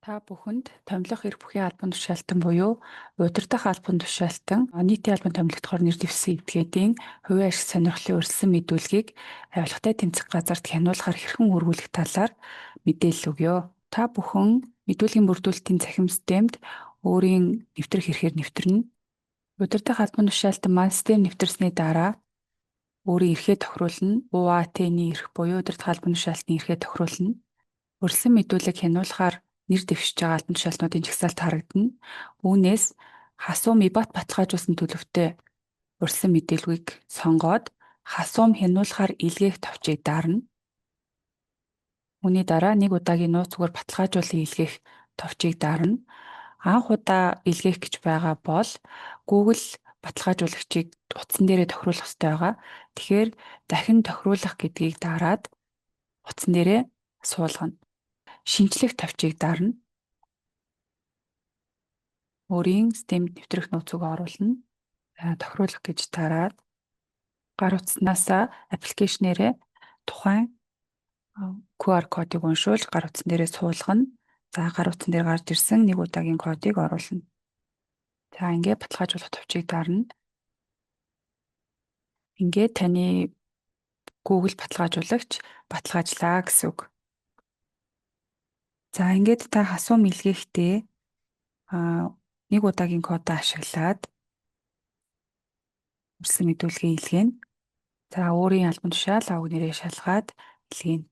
Та бүхэнд томилох эрх бүхий албан тушаалтан буюу удирдах албан тушаалтан нийтийн албан томилогдохоор нэр дэвсэн этгээдийн хувийн ашиг сонирхлын өрсөлдсөн мэдүүлгийг авилгатай тэмцэх газарт хянуулахаар хэрхэн үргэлжлэх талаар мэдээлэл өгье. Та бүхэн мэдүүлгийн бүрдүүлэлтийн цахим системд өөрийн нэвтрэх эрхээр нэвтрэнэ. Удирдах албан тушаалтан маань систем нэвтрсэний дараа өөрийн эрхээ тохируулна. УАТ-ны эрх буюу удирдах албан тушаалтны эрхээ тохируулна. Өрсөлдсөн мэдүүлэг хянуулахаар нэр дэвшиж байгаа албан тушаалтнуудын жагсаалт харагдана. Үүнээс хасуу мибат баталгаажуулсан төлөвтэй урьдчилан мэдээллийг сонгоод хасуум хянуулахаар илгээх товчийг дарна. Үүний дараа нэг удаагийн нууц зүгээр баталгаажуулан илгээх товчийг дарна. Анх удаа илгээх гэж байгаа бол Google баталгаажуулагчийг утсан дээрээ тохируулах хэрэгтэй байгаа. Тэгэхээр дахин тохируулах гэдгийг дараад утсан дээрээ суулгана. Шинжлэх товчийг дарна. Өөрийн системд нэвтрэх нууцыг оруулна. Тохируулах гэж дараад гар утаснаас аппликейшнээрээ тухайн QR кодыг уншуулж гар утсан дээрээ суулгана. За гар утсан дээр гарч ирсэн нэг удаагийн кодыг оруулна. За ингээд баталгаажуулах товчийг дарна. Ингээд таны Google баталгаажуулагч баталгаажлаа гэсэн үг. За ингээд та хасуум илгээхдээ нэг удаагийн кодаа ашиглаад үрсэн мэдүүлгээ илгээнэ. За өөрийн албан тушаал аваг нэрээ шалгаад илгээнэ.